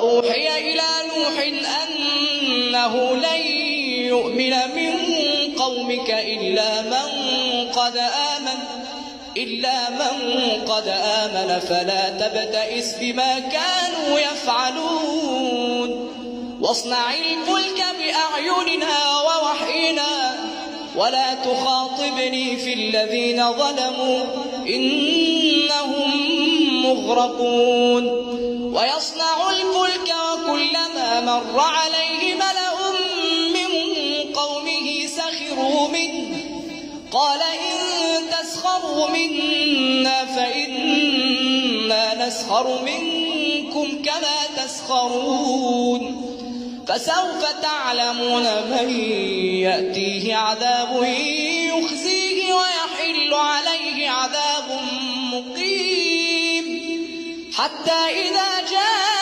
وأوحي إلى نوح أنه لن يؤمن من قومك إلا من قد آمن فلا تبتئس بما كانوا يفعلون واصنع الفلك بأعيننا ووحينا ولا تخاطبني في الذين ظلموا إنهم مغرقون ويصنع الفلك وكلما مر عليه ملأ من قومه سخروا منه قال إن تسخروا منا فإنا نسخر منكم كما تسخرون فسوف تعلمون من يأتيه عذاب يخزيه ويحل عليه عذاب مقيم حتى إذا جاء